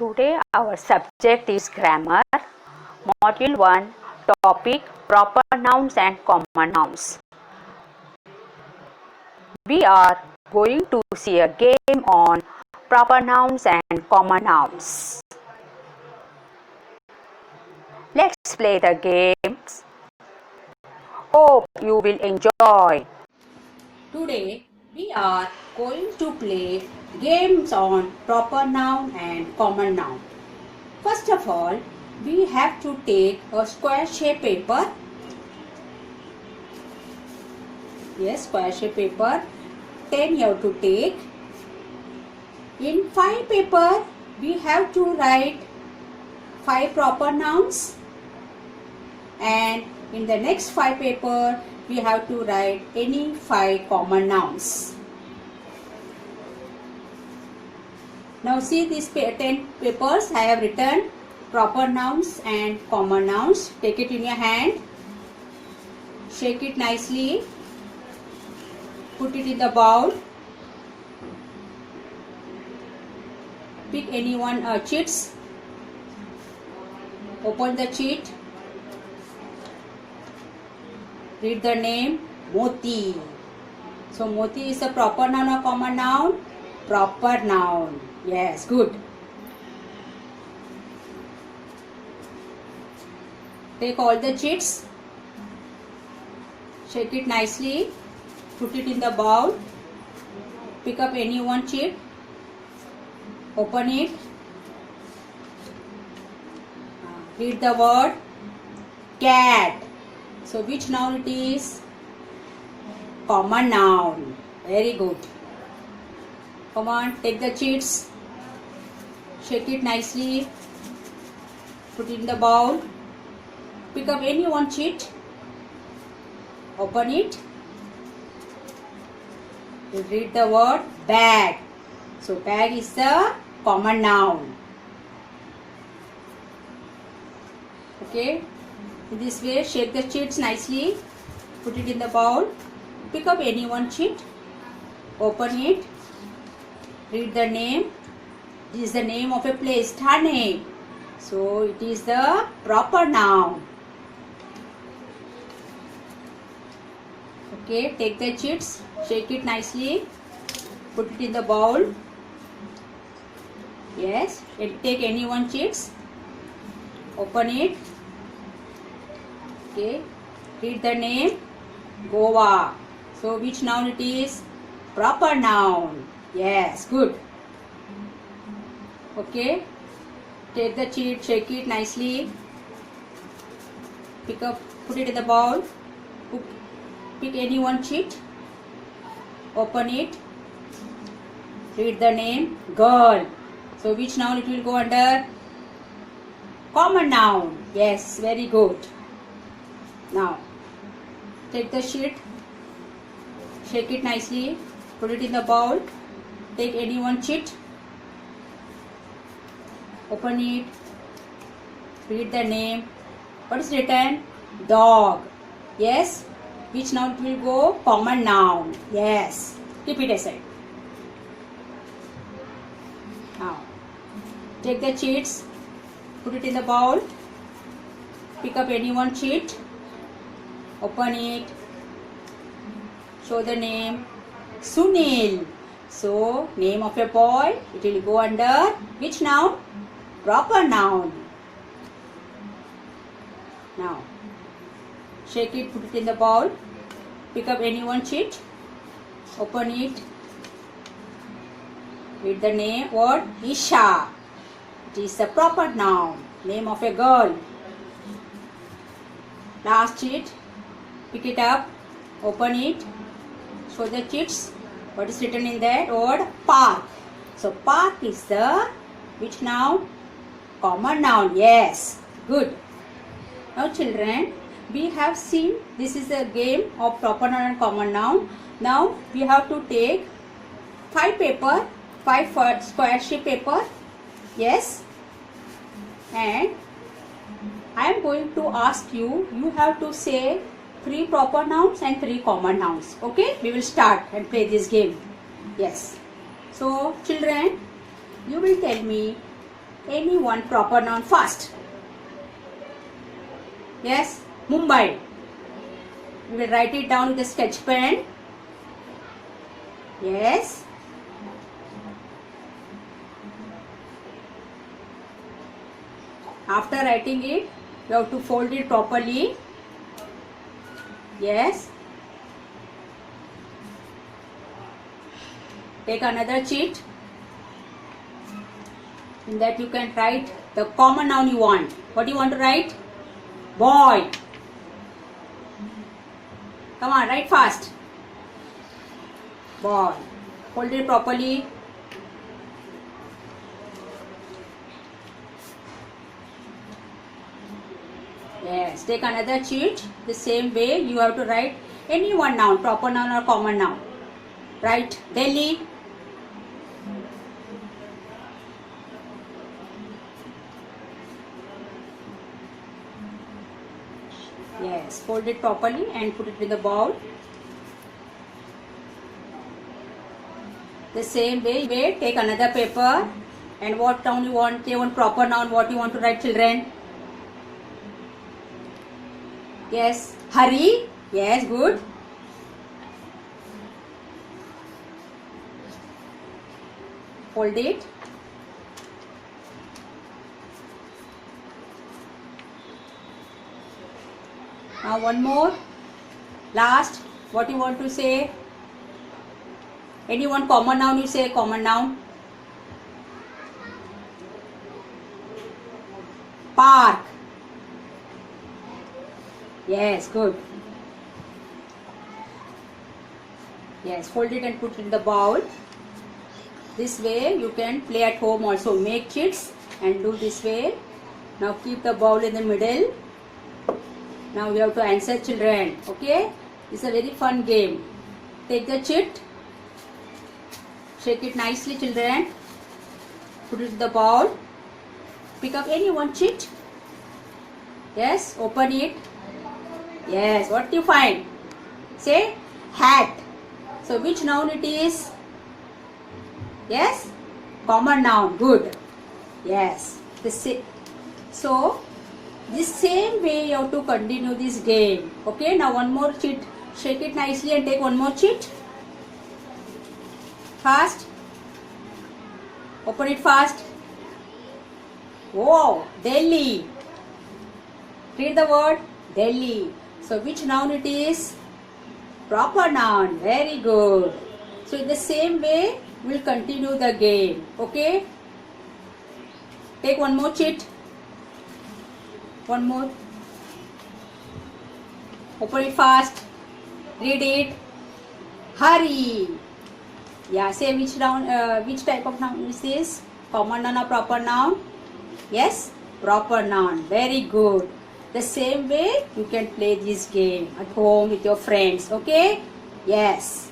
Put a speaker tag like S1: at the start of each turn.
S1: Today our subject is grammar, module 1, topic proper nouns and common nouns. We are going to see a game on proper nouns and common nouns. Let's play the games. Hope you will enjoy. Today we are going to play games on proper noun and common noun. First of all, we have to take a square shape paper. Yes, square shape paper. 10 you have to take. In 5 paper, we have to write 5 proper nouns. And in the next 5 paper, we have to write any 5 common nouns. Now see these 10 papers I have written proper nouns and common nouns. Take it in your hand. Shake it nicely. Put it in the bowl. Pick any one cheats. Open the cheat. Read the name Moti. So Moti is a proper noun or common noun? Proper noun. Yes, good. Take all the cheats. Shake it nicely. Put it in the bowl. Pick up any one cheat. Open it. Read the word cat. So which noun it is? Common noun. Very good. Come on, take the cheats. Shake it nicely. Put it in the bowl. Pick up any one cheat. Open it. You read the word bag. So bag is the common noun. Okay. In this way, shake the cheats nicely. Put it in the bowl. Pick up any one cheat. Open it. Read the name. This is the name of a place, Thane. So it is the proper noun. Okay, take the cheats, shake it nicely, put it in the bowl. Yes, take any one cheats. Open it. Okay, read the name Goa. So which noun it is? Proper noun. Yes, good. Okay, take the cheat, shake it nicely. Pick up, put it in the bowl. Pick any one cheat. Open it. Read the name girl. So which noun it will go under? Common noun. Yes, very good. Now, take the sheet. Shake it nicely. Put it in the bowl. Take any one cheat. Open it. Read the name. What is written? Dog. Yes. Which noun it will go? Common noun. Yes. Keep it aside. Now, take the cheats. Put it in the bowl. Pick up any one cheat. Open it. Show the name Sunil. So, name of a boy. It will go under which noun? Proper noun. Now, shake it, put it in the bowl. Pick up any one cheat. Open it. Read the name, word Isha. It is the proper noun. Name of a girl. Last cheat. Pick it up. Open it. Show the cheats. What is written in that? Word park. So park is the which noun? Common noun. Yes. Good. Now children, we have seen this is a game of proper noun and common noun. Now we have to take 5 paper, 5 square sheet paper. Yes. And I am going to ask you, you have to say 3 proper nouns and 3 common nouns. Okay. We will start and play this game. Yes. So children, you will tell me any one proper noun fast. Yes, Mumbai. We will write it down with a sketch pen. Yes. After writing it, you have to fold it properly. Yes. Take another sheet. In that you can write the common noun you want. What do you want to write? Boy. Come on, write fast. Boy. Hold it properly. Yes, take another sheet. The same way you have to write any one noun, proper noun or common noun. Write Delhi. Yes, fold it properly and put it in the bowl. The same way, take another paper and what noun you want, one proper noun, what you want to write, children? Yes, hurry. Yes, good. Fold it. Now one more. Last, what you want to say? Any one common noun you say, common noun. Park. Yes, good. Yes, fold it and put it in the bowl. This way you can play at home also. Make chits and do this way. Now keep the bowl in the middle. Now you have to answer, children. Okay? It's a very fun game. Take the chit. Shake it nicely, children. Put it in the bowl. Pick up any one chit. Yes, open it. Yes, what do you find? Say hat. So which noun it is? Yes, common noun. Good. Yes. So this same way you have to continue this game. Okay, now one more cheat. Shake it nicely and take one more cheat. Fast. Open it fast. Whoa, Delhi. Read the word Delhi. So which noun it is? Proper noun. Very good. So in the same way we'll continue the game. Okay. Take one more cheat. One more. Open it fast. Read it. Hurry. Yeah, say which noun, which type of noun is this? Common noun or proper noun? Yes, proper noun. Very good. The same way you can play this game at home with your friends. Okay? Yes.